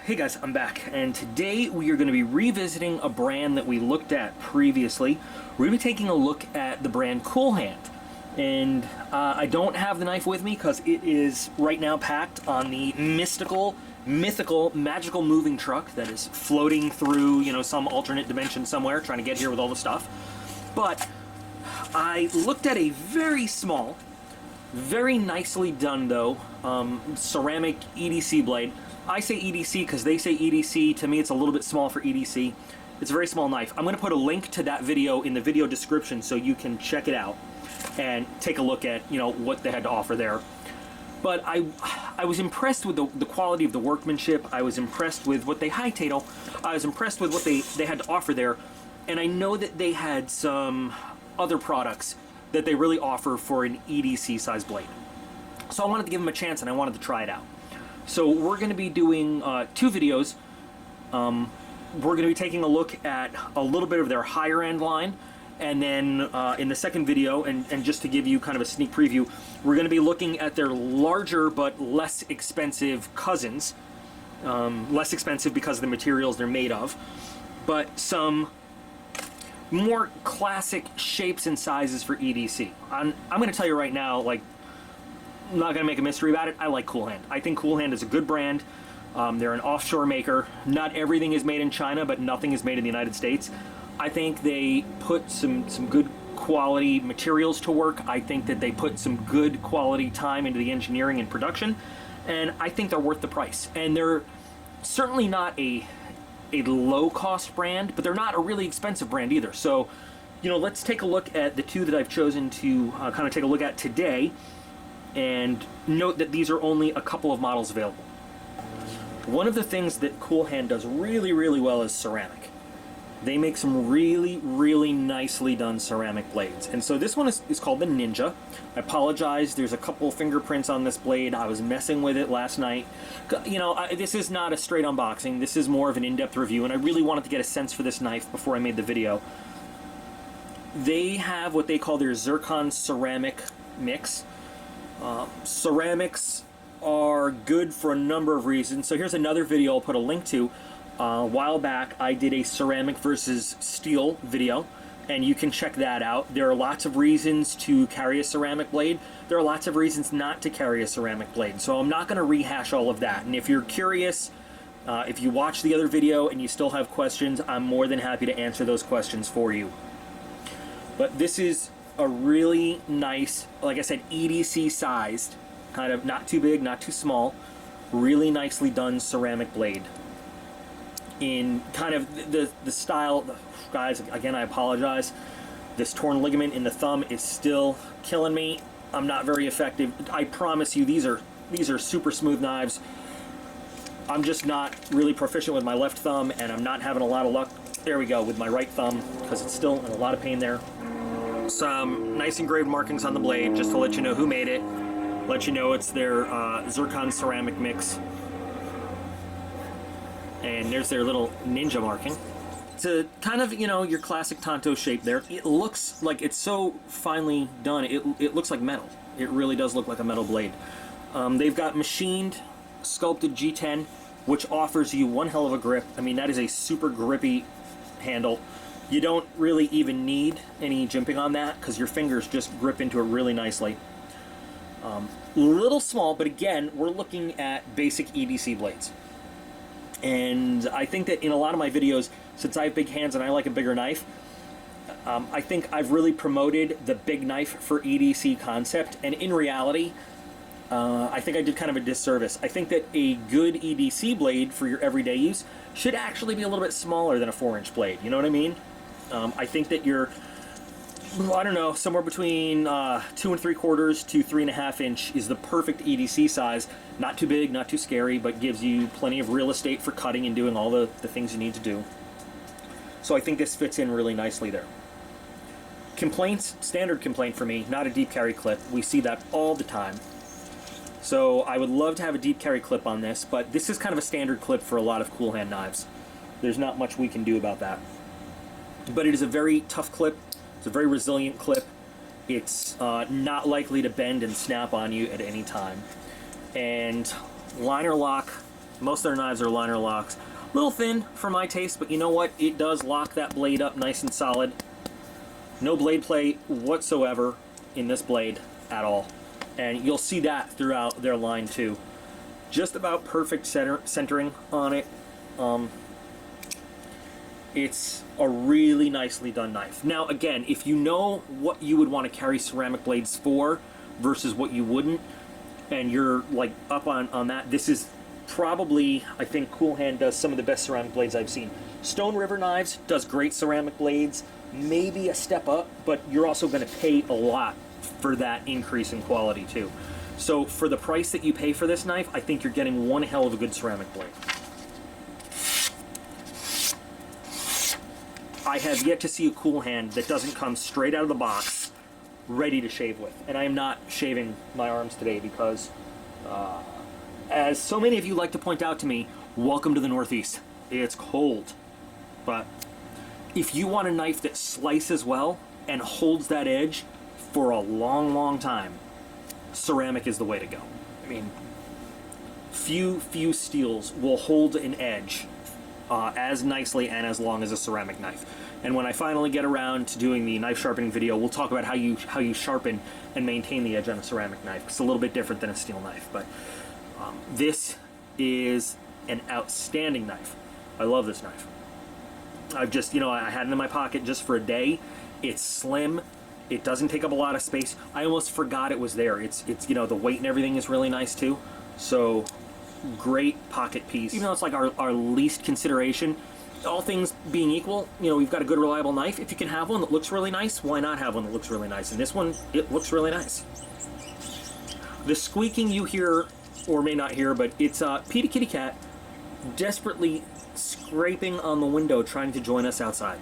Hey guys, I'm back, and today we are going to be revisiting a brand that we looked at previously. We're going to be taking a look at the brand Cool Hand, and I don't have the knife with me because it is right now packed on the mythical, magical moving truck that is floating through, you know, some alternate dimension somewhere, trying to get here with all the stuff. But I looked at a very small, very nicely done though, ceramic EDC blade. I say EDC because they say EDC. To me, it's a little bit small for EDC. It's a very small knife. I'm going to put a link to that video in the video description so you can check it out and take a look at, you know, what they had to offer there. But I was impressed with the quality of the workmanship. I was impressed with what they hightail. I was impressed with what they had to offer there. And I know that they had some other products that they really offer for an EDC size blade. So I wanted to give them a chance and I wanted to try it out. So we're going to be doing two videos. We're going to be taking a look at a little bit of their higher end line, and then in the second video, and just to give you kind of a sneak preview, we're going to be looking at their larger but less expensive cousins. Less expensive because of the materials they're made of, but some more classic shapes and sizes for EDC. I'm going to tell you right now, like, I'm not going to make a mystery about it. I like Cool Hand. I think Cool Hand is a good brand. They're an offshore maker. Not everything is made in China, but nothing is made in the United States. I think they put some good quality materials to work. I think that they put some good quality time into the engineering and production, and I think they're worth the price. And they're certainly not a low-cost brand, but they're not a really expensive brand either. So, you know, let's take a look at the two that I've chosen to kind of take a look at today. And note that these are only a couple of models available. One of the things that Cool Hand does really, really well is ceramic. They make some really, really nicely done ceramic blades. And so this one is called the Ninja. I apologize, there's a couple fingerprints on this blade. I was messing with it last night. You know, this is not a straight unboxing. This is more of an in-depth review, and I really wanted to get a sense for this knife before I made the video. They have what they call their zircon ceramic mix. Ceramics are good for a number of reasons. So here's another video I'll put a link to. A while back I did a ceramic versus steel video, and you can check that out. There are lots of reasons to carry a ceramic blade. There are lots of reasons not to carry a ceramic blade. So I'm not going to rehash all of that. And if you're curious, if you watch the other video and you still have questions, I'm more than happy to answer those questions for you. But this is a really nice, like I said, EDC sized, kind of not too big, not too small, really nicely done ceramic blade. In kind of the style, guys, again, I apologize. This torn ligament in the thumb is still killing me. I'm not very effective. I promise you, these are super smooth knives. I'm just not really proficient with my left thumb, and I'm not having a lot of luck. There we go, with my right thumb, because it's still in a lot of pain there. Some nice engraved markings on the blade just to let you know who made it, let you know it's their zircon ceramic mix, and there's their little ninja marking. It's a kind of, you know, your classic Tanto shape there. It looks like it's so finely done, it looks like metal. It really does look like a metal blade. They've got machined, sculpted G10, which offers you one hell of a grip. I mean, that is a super grippy handle. You don't really even need any jimping on that because your fingers just grip into it really nicely. Little small, but again, we're looking at basic EDC blades. And I think that in a lot of my videos, since I have big hands and I like a bigger knife, I think I've really promoted the big knife for EDC concept. And in reality, I think I did kind of a disservice. I think that a good EDC blade for your everyday use should actually be a little bit smaller than a 4-inch blade. You know what I mean? I think that you're, I don't know, somewhere between 2 3/4 to 3.5 inch is the perfect EDC size. Not too big, not too scary, but gives you plenty of real estate for cutting and doing all the things you need to do. So I think this fits in really nicely there. Complaints, standard complaint for me, not a deep carry clip. We see that all the time. So I would love to have a deep carry clip on this, but this is kind of a standard clip for a lot of Cool Hand knives. There's not much we can do about that. But it is a very tough clip. It's a very resilient clip. It's not likely to bend and snap on you at any time. And liner lock Most of their knives are liner locks. A little thin for my taste, but you know what? It does lock that blade up nice and solid. No blade play whatsoever in this blade at all. And you'll see that throughout their line too. Just about perfect centering on it. It's a really nicely done knife. Now again, if you know what you would want to carry ceramic blades for versus what you wouldn't, and you're like up on that, this is probably, I think Cool Hand does some of the best ceramic blades I've seen. Stone River Knives does great ceramic blades, maybe a step up, but you're also going to pay a lot for that increase in quality too. So for the price that you pay for this knife, I think you're getting one hell of a good ceramic blade. I have yet to see a Cool Hand that doesn't come straight out of the box ready to shave with. And I am not shaving my arms today because, as so many of you like to point out to me, welcome to the Northeast. It's cold. But if you want a knife that slices well and holds that edge for a long, long time, ceramic is the way to go. I mean, few steels will hold an edge as nicely and as long as a ceramic knife. And when I finally get around to doing the knife sharpening video, we'll talk about how you sharpen and maintain the edge on a ceramic knife. It's a little bit different than a steel knife, but this is an outstanding knife. I love this knife. I've just, I had it in my pocket just for a day. It's slim. It doesn't take up a lot of space. I almost forgot it was there. It's the weight and everything is really nice too. So great pocket piece. Even though it's like our least consideration, all things being equal, we've got a good reliable knife. If you can have one that looks really nice, why not have one that looks really nice? And this one, it looks really nice. The squeaking you hear, or may not hear, but it's Petey Kitty Cat desperately scraping on the window trying to join us outside.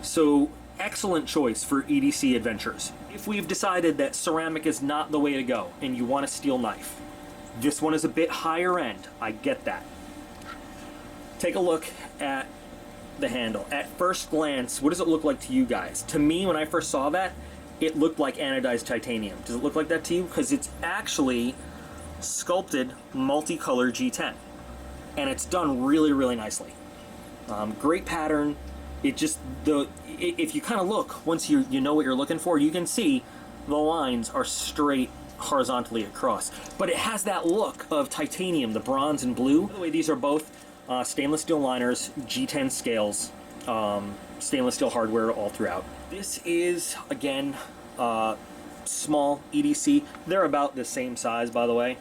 So excellent choice for EDC adventures. If we've decided that ceramic is not the way to go and you want a steel knife, this one is a bit higher end. I get that. Take a look at the handle. At first glance, what does it look like to you guys? To me, when I first saw that, it looked like anodized titanium. Does it look like that to you? Because it's actually sculpted multicolor G10. And it's done really, really nicely. Great pattern. It just, if you kind of look, once you know what you're looking for, you can see the lines are straight horizontally across. But it has that look of titanium, the bronze and blue. By the way, these are both stainless steel liners, G10 scales, stainless steel hardware all throughout. This is, again, small EDC. They're about the same size, by the way.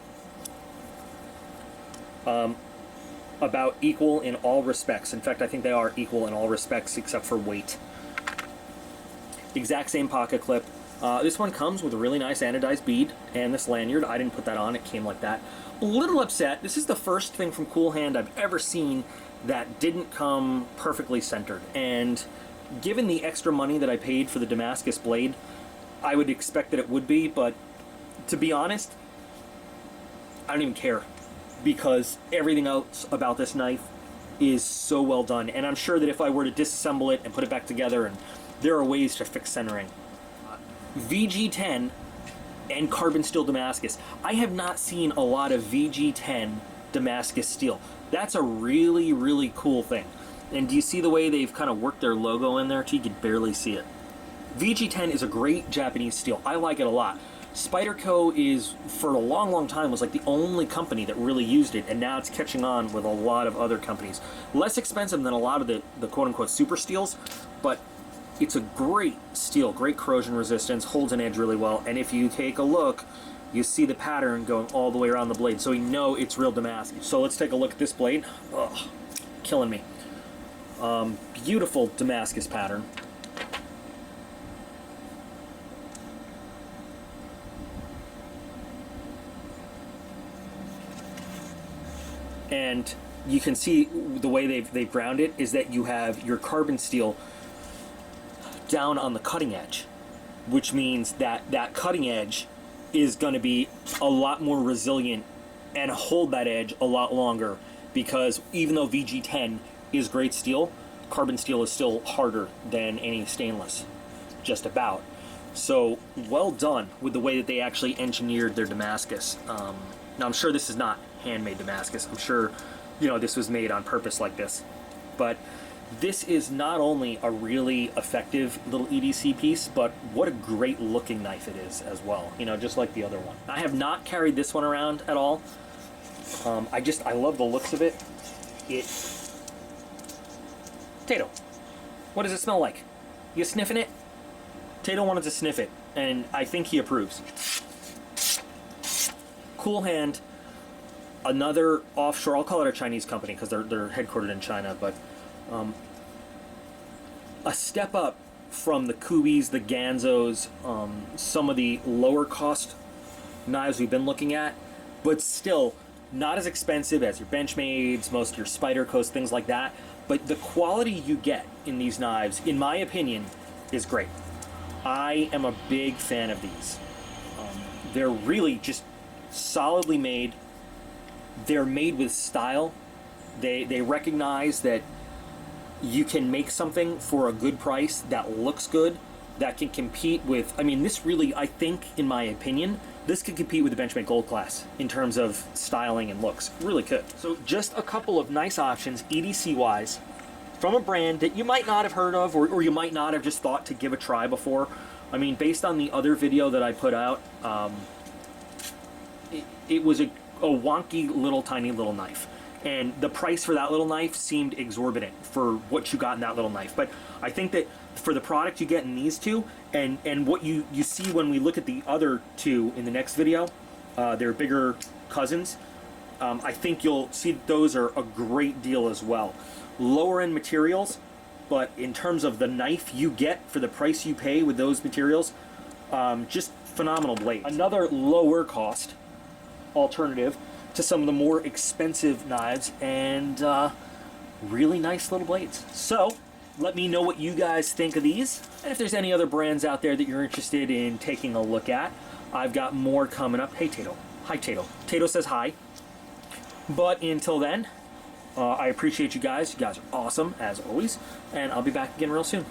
About equal in all respects. In fact, I think they are equal in all respects except for weight. Exact same pocket clip. This one comes with a really nice anodized bead and this lanyard. I didn't put that on, it came like that. A little upset. This is the first thing from Cool Hand I've ever seen that didn't come perfectly centered. And given the extra money that I paid for the Damascus blade, I would expect that it would be, but to be honest, I don't even care, because everything else about this knife is so well done. And I'm sure that if I were to disassemble it and put it back together, and there are ways to fix centering. VG10 and carbon steel Damascus. I have not seen a lot of VG10 Damascus steel. That's a really, really cool thing. And do you see the way they've kind of worked their logo in there too? You can barely see it. VG10 is a great Japanese steel. I like it a lot. Spyderco is, for a long, long time, was like the only company that really used it, and now it's catching on with a lot of other companies. Less expensive than a lot of the quote-unquote super steels, but it's a great steel, great corrosion resistance, holds an edge really well, and if you take a look, you see the pattern going all the way around the blade, so we know it's real Damascus. So let's take a look at this blade. Ugh, killing me. Beautiful Damascus pattern. And you can see the way they've ground it is that you have your carbon steel down on the cutting edge, which means that that cutting edge is going to be a lot more resilient and hold that edge a lot longer, because even though VG10 is great steel, carbon steel is still harder than any stainless, just about. So well done with the way that they actually engineered their Damascus. Now I'm sure this is not handmade Damascus. I'm sure, you know, this was made on purpose like this. But this is not only a really effective little EDC piece, but what a great looking knife it is as well. You know, just like the other one. I have not carried this one around at all. I love the looks of it. Tato, what does it smell like? You sniffing it? Tato wanted to sniff it, and I think he approves. Cool Hand, another offshore, I'll call it a Chinese company because they're headquartered in China, but a step up from the Kubis, the Ganzos, some of the lower cost knives we've been looking at, but still not as expensive as your Benchmades, most of your Spydercos, things like that. But the quality you get in these knives, in my opinion, is great. I am a big fan of these. They're really just solidly made. They're made with style. They recognize that you can make something for a good price that looks good, that can compete with, I mean, this really, I think, in my opinion, this could compete with the Benchmade Gold Class in terms of styling and looks. Really could. So just a couple of nice options, EDC-wise, from a brand that you might not have heard of, or you might not have just thought to give a try before. I mean, based on the other video that I put out, it was a wonky little tiny little knife. And the price for that little knife seemed exorbitant for what you got in that little knife. But I think that for the product you get in these two, and what you see when we look at the other two in the next video, they're bigger cousins, I think you'll see that those are a great deal as well. Lower end materials, but in terms of the knife you get for the price you pay with those materials, just phenomenal blades. Another lower cost alternative to some of the more expensive knives, and really nice little blades. So let me know what you guys think of these, and if there's any other brands out there that you're interested in taking a look at. I've got more coming up. Hey Tato. Hi Tato. Tato says hi. But until then, I appreciate you guys. You guys are awesome as always, and I'll be back again real soon.